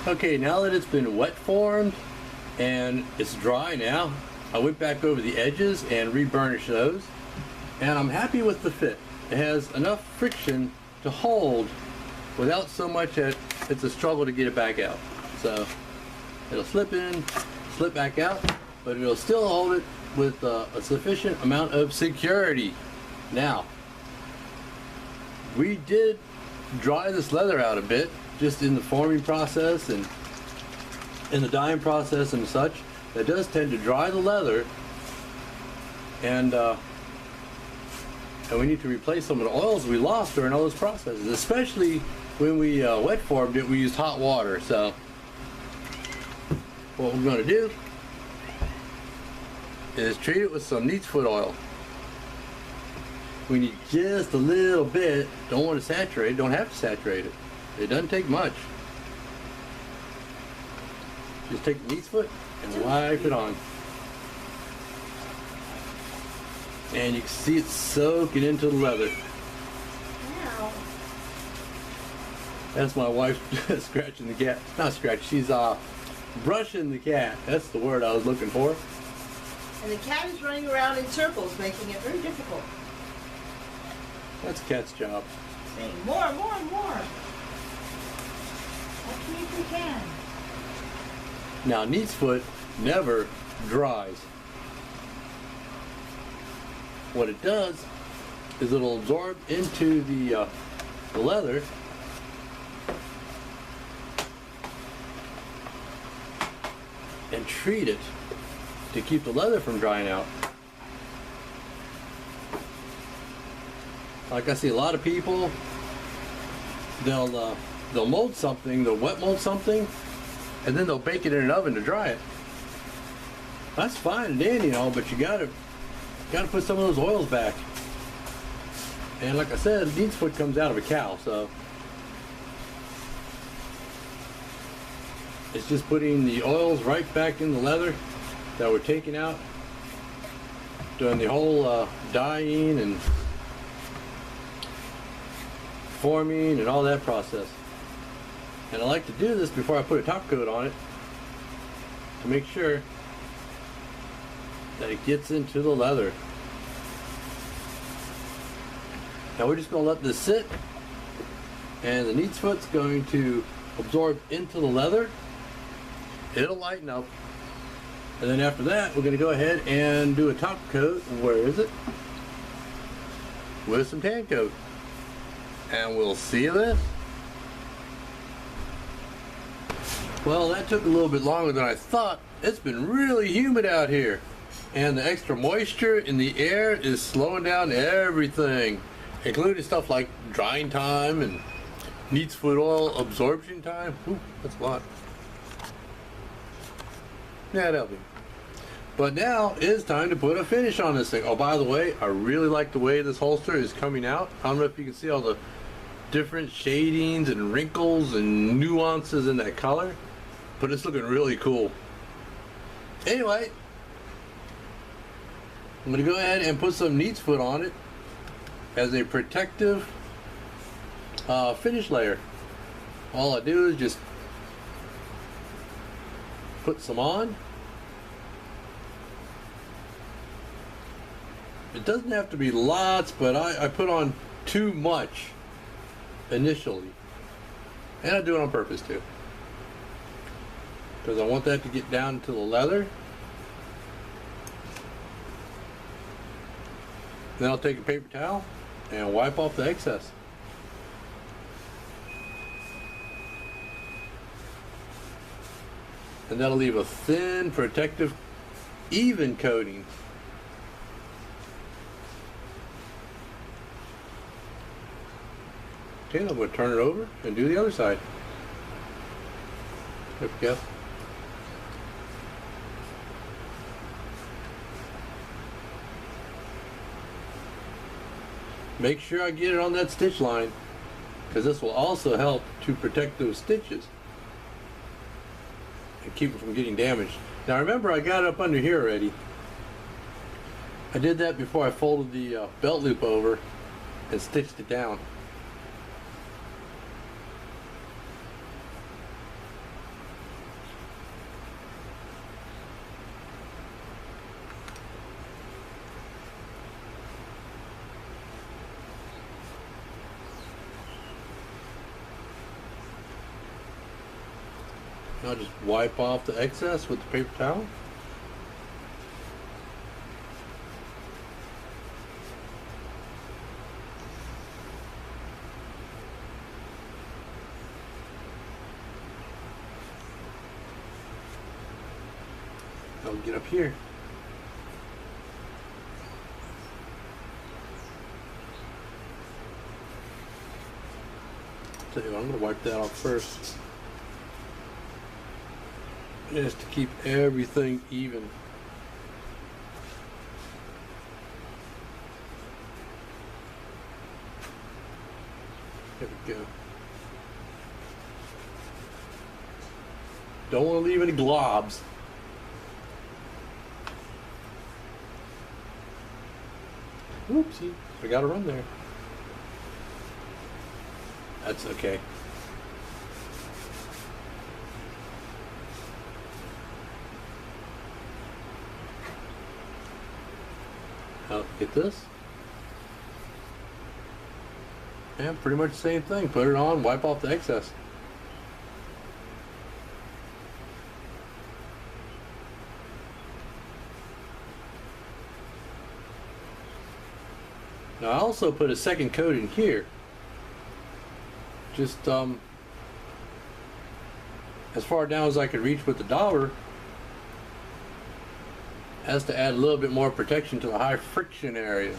Okay, now that it's been wet formed and it's dry now, I went back over the edges and re-burnished those, and I'm happy with the fit. It has enough friction to hold without so much that it's a struggle to get it back out. So it'll slip in, slip back out, but it'll still hold it with a sufficient amount of security. Now, we did dry this leather out a bit, just in the forming process and in the dyeing process and such. That does tend to dry the leather, and we need to replace some of the oils we lost during all those processes, especially when we wet formed it. We used hot water. So what we're going to do is treat it with some neatsfoot oil. We need just a little bit. Don't want to saturate it. Don't have to saturate it. It doesn't take much. Just take the neatsfoot and wipe it on. And you can see it soaking into the leather. Wow. That's my wife scratching the cat. Not scratching, she's brushing the cat. That's the word I was looking for. And the cat is running around in circles, making it very difficult. That's cat's job. Saying more, more, more. What can you can? Now, neatsfoot never dries. What it does is it'll absorb into the leather and treat it to keep the leather from drying out. Like I see a lot of people, they'll mold something, they'll wet mold something, and then they'll bake it in an oven to dry it. That's fine and dandy and all, but you gotta put some of those oils back. And like I said, neatsfoot comes out of a cow, so it's just putting the oils right back in the leather that were taken out during the whole dyeing and forming and all that process. And I like to do this before I put a top coat on it to make sure that it gets into the leather. Now we're just going to let this sit, and the neatsfoot's going to absorb into the leather. It'll lighten up, and then after that we're going to go ahead and do a top coat. Where is it? With some tan coat. And we'll see this. Well, that took a little bit longer than I thought. It's been really humid out here, and the extra moisture in the air is slowing down everything, including stuff like drying time and neatsfoot oil absorption time. Ooh, that's a lot. Yeah, that'll be. But now it's time to put a finish on this thing. Oh, by the way, I really like the way this holster is coming out. I don't know if you can see all the different shadings and wrinkles and nuances in that color, but it's looking really cool. Anyway, I'm going to go ahead and put some neatsfoot on it as a protective finish layer. All I do is just put some on. It doesn't have to be lots, but I put on too much initially, and I do it on purpose too, because I want that to get down to the leather. Then I'll take a paper towel and wipe off the excess. And that'll leave a thin, protective, even coating. Okay, I'm going to turn it over and do the other side. There we go. Make sure I get it on that stitch line, because this will also help to protect those stitches and keep it from getting damaged. Now remember, I got it up under here already. I did that before I folded the belt loop over and stitched it down. I'll just wipe off the excess with the paper towel. I'll get up here. Tell you what, I'm gonna wipe that off first. Just to keep everything even. There we go. Don't want to leave any globs. Oopsie, I gotta run there. That's okay. I'll get this. And pretty much the same thing. Put it on, wipe off the excess. Now I also put a second coat in here. Just as far down as I could reach with the dauber, as to add a little bit more protection to the high friction areas.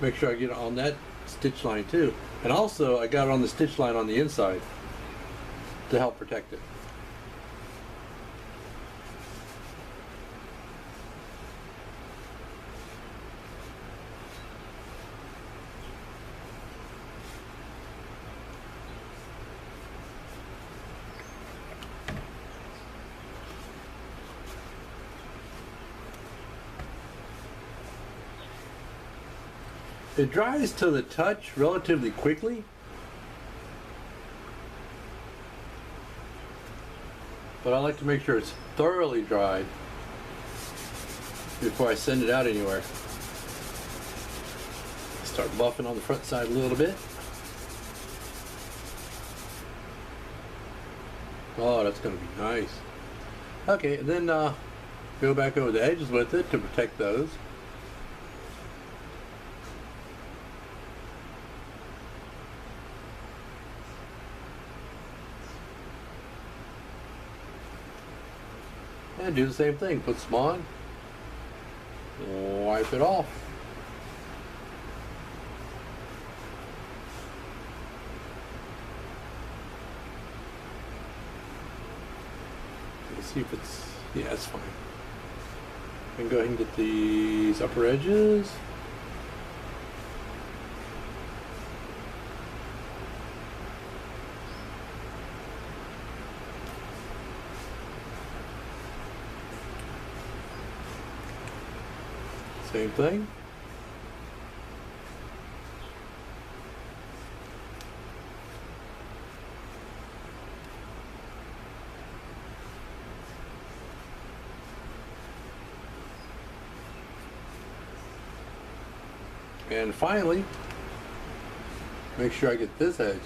Make sure I get it on that stitch line too. And also I got it on the stitch line on the inside to help protect it. It dries to the touch relatively quickly, but I like to make sure it's thoroughly dried before I send it out anywhere. Start buffing on the front side a little bit. Oh, that's going to be nice. Okay, and then go back over the edges with it to protect those. And do the same thing. Put some on. Wipe it off. Let's see if it's... yeah, it's fine. And go ahead and get these upper edges. Same thing. And finally, make sure I get this edge.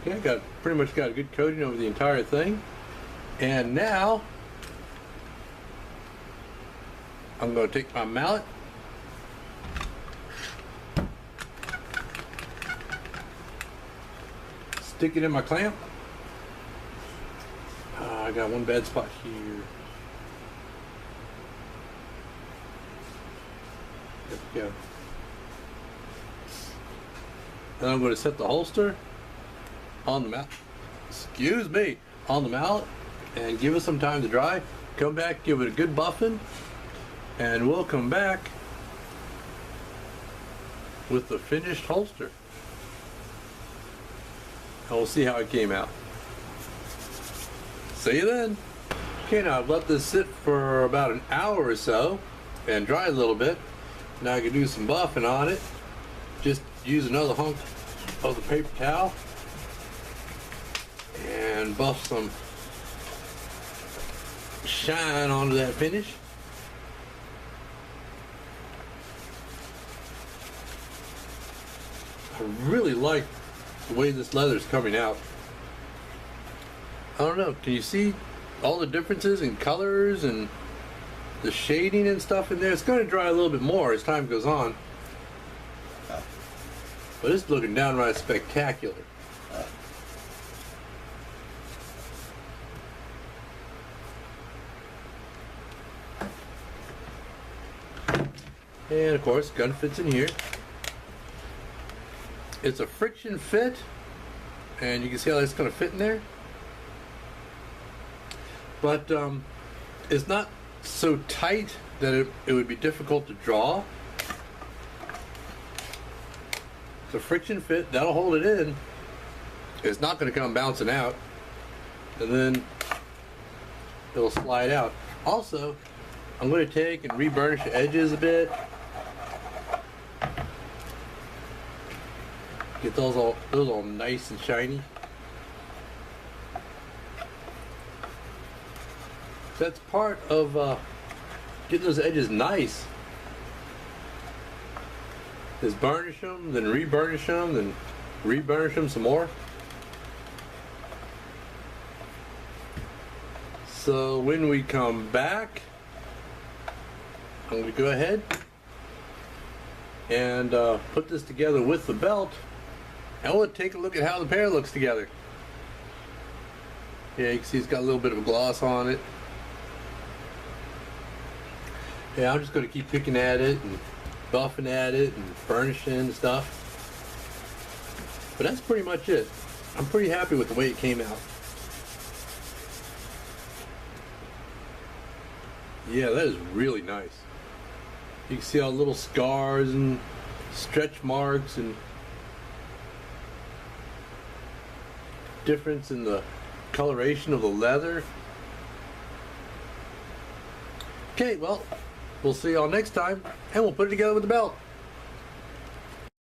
Okay, pretty much got a good coating over the entire thing. And now I'm going to take my mallet, stick it in my clamp. I got one bad spot here. There we go. Then I'm going to set the holster on the mallet, on the mallet, and give it some time to dry. Come back, give it a good buffing, and we'll come back with the finished holster. And we'll see how it came out. See you then. Okay, now I've let this sit for about an hour or so and dry a little bit. Now I can do some buffing on it. Just use another hunk of the paper towel and buff some shine onto that finish. I really like the way this leather is coming out. I don't know, can you see all the differences in colors and the shading and stuff in there? It's going to dry a little bit more as time goes on. But it's looking downright spectacular. And of course, gun fits in here. It's a friction fit, and you can see how that's going to fit in there. But it's not so tight that it would be difficult to draw. It's a friction fit, that'll hold it in. It's not going to come bouncing out, and then it'll slide out. Also, I'm going to take and reburnish the edges a bit. Get those all nice and shiny. That's part of getting those edges nice. Is burnish them, then reburnish them, then reburnish them some more. So when we come back, I'm going to go ahead and put this together with the belt, and we'll take a look at how the pair looks together. Yeah, you can see it's got a little bit of a gloss on it. Yeah, I'm just going to keep picking at it and buffing at it and burnishing and stuff. But that's pretty much it. I'm pretty happy with the way it came out. Yeah, that is really nice. You can see all the little scars and stretch marks and difference in the coloration of the leather. Okay, well, we'll see y'all next time, and we'll put it together with the belt.